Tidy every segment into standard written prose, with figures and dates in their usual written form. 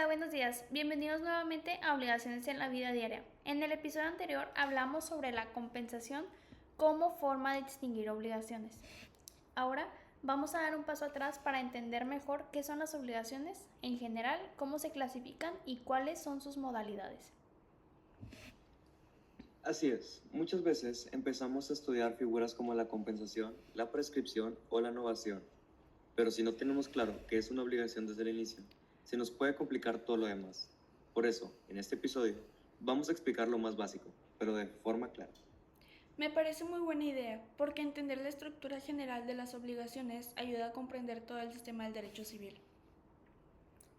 Hola, buenos días. Bienvenidos nuevamente a Obligaciones en la Vida Diaria. En el episodio anterior hablamos sobre la compensación como forma de distinguir obligaciones. Ahora vamos a dar un paso atrás para entender mejor qué son las obligaciones en general, cómo se clasifican y cuáles son sus modalidades. Así es, muchas veces empezamos a estudiar figuras como la compensación, la prescripción o la novación, pero si no tenemos claro qué es una obligación desde el inicio, se nos puede complicar todo lo demás. Por eso, en este episodio, vamos a explicar lo más básico, pero de forma clara. Me parece muy buena idea, porque entender la estructura general de las obligaciones ayuda a comprender todo el sistema del derecho civil.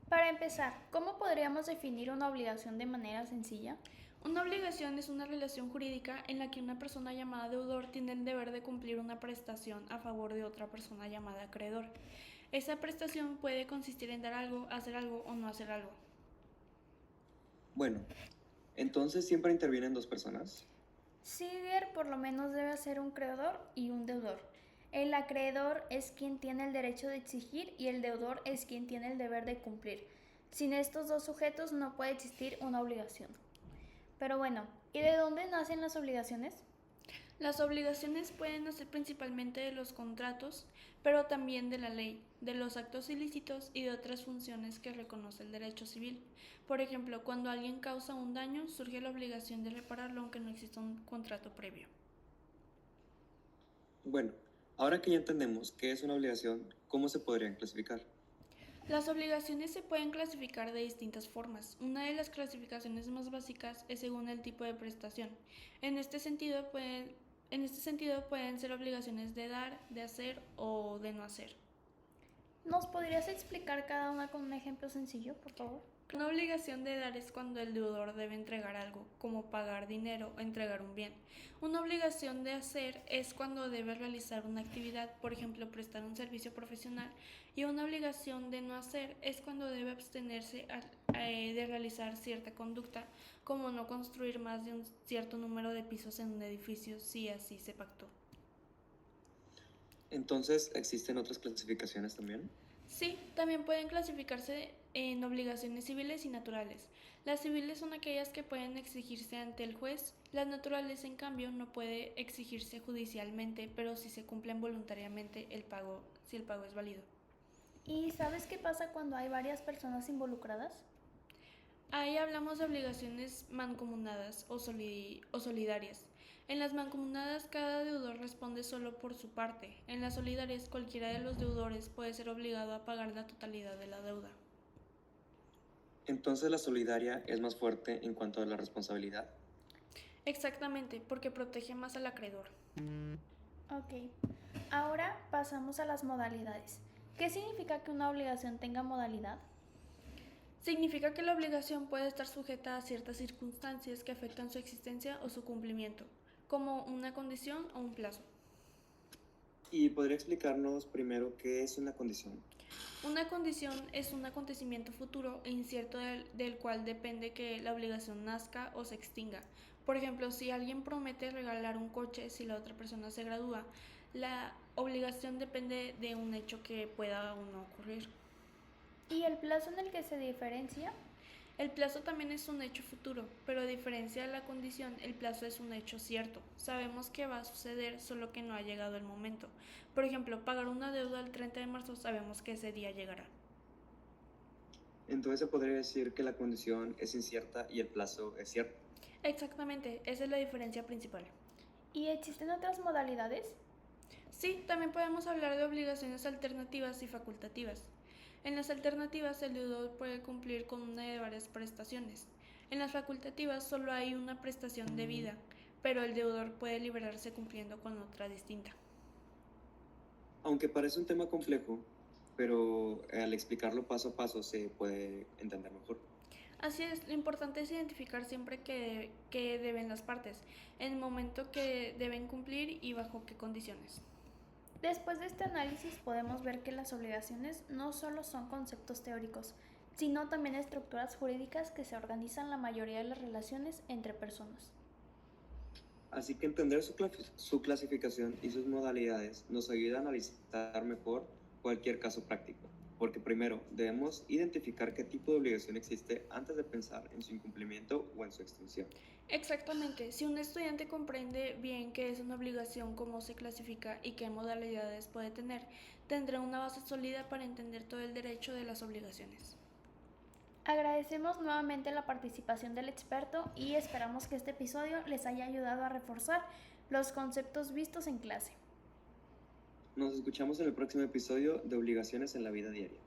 Para empezar, ¿cómo podríamos definir una obligación de manera sencilla? Una obligación es una relación jurídica en la que una persona llamada deudor tiene el deber de cumplir una prestación a favor de otra persona llamada acreedor. Esa prestación puede consistir en dar algo, hacer algo o no hacer algo. Bueno, entonces siempre intervienen dos personas. Sí, por lo menos debe ser un creador y un deudor. El acreedor es quien tiene el derecho de exigir y el deudor es quien tiene el deber de cumplir. Sin estos dos sujetos no puede existir una obligación. Pero bueno, ¿y de dónde nacen las obligaciones? Las obligaciones pueden nacer principalmente de los contratos, pero también de la ley, de los actos ilícitos y de otras funciones que reconoce el derecho civil. Por ejemplo, cuando alguien causa un daño, surge la obligación de repararlo aunque no exista un contrato previo. Bueno, ahora que ya entendemos qué es una obligación, ¿cómo se podrían clasificar? Las obligaciones se pueden clasificar de distintas formas. Una de las clasificaciones más básicas es según el tipo de prestación. En este sentido pueden ser obligaciones de dar, de hacer o de no hacer. ¿Nos podrías explicar cada una con un ejemplo sencillo, por favor? Una obligación de dar es cuando el deudor debe entregar algo, como pagar dinero o entregar un bien. Una obligación de hacer es cuando debe realizar una actividad, por ejemplo, prestar un servicio profesional, y una obligación de no hacer es cuando debe abstenerse de realizar cierta conducta, como no construir más de un cierto número de pisos en un edificio si así se pactó. Entonces, ¿existen otras clasificaciones también? Sí, también pueden clasificarse en obligaciones civiles y naturales. Las civiles son aquellas que pueden exigirse ante el juez, las naturales en cambio no puede exigirse judicialmente, pero si se cumplen voluntariamente si el pago es válido. ¿Y sabes qué pasa cuando hay varias personas involucradas? Ahí hablamos de obligaciones mancomunadas o solidarias. En las mancomunadas cada deudor responde solo por su parte. En las solidarias cualquiera de los deudores puede ser obligado a pagar la totalidad de la deuda. Entonces la solidaria es más fuerte en cuanto a la responsabilidad. Exactamente, porque protege más al acreedor. Ok, ahora pasamos a las modalidades. ¿Qué significa que una obligación tenga modalidad? Significa que la obligación puede estar sujeta a ciertas circunstancias que afectan su existencia o su cumplimiento, como una condición o un plazo. ¿Y podría explicarnos primero qué es una condición? Una condición es un acontecimiento futuro e incierto del cual depende que la obligación nazca o se extinga. Por ejemplo, si alguien promete regalar un coche si la otra persona se gradúa, la obligación depende de un hecho que pueda o no ocurrir. ¿Y el plazo en el que se diferencia? El plazo también es un hecho futuro, pero a diferencia de la condición, el plazo es un hecho cierto. Sabemos que va a suceder, solo que no ha llegado el momento. Por ejemplo, pagar una deuda el 30 de marzo sabemos que ese día llegará. Entonces se podría decir que la condición es incierta y el plazo es cierto. Exactamente, esa es la diferencia principal. ¿Y existen otras modalidades? Sí, también podemos hablar de obligaciones alternativas y facultativas. En las alternativas, el deudor puede cumplir con una de varias prestaciones. En las facultativas solo hay una prestación debida, pero el deudor puede liberarse cumpliendo con otra distinta. Aunque parece un tema complejo, pero al explicarlo paso a paso se puede entender mejor. Así es, lo importante es identificar siempre que deben las partes, en el momento que deben cumplir y bajo qué condiciones. Después de este análisis podemos ver que las obligaciones no solo son conceptos teóricos, sino también estructuras jurídicas que se organizan la mayoría de las relaciones entre personas. Así que entender su clasificación y sus modalidades nos ayuda a analizar mejor cualquier caso práctico. porque primero debemos identificar qué tipo de obligación existe antes de pensar en su incumplimiento o en su extinción. Exactamente, si un estudiante comprende bien qué es una obligación, cómo se clasifica y qué modalidades puede tener, tendrá una base sólida para entender todo el derecho de las obligaciones. Agradecemos nuevamente la participación del experto y esperamos que este episodio les haya ayudado a reforzar los conceptos vistos en clase. Nos escuchamos en el próximo episodio de Obligaciones en la Vida Diaria.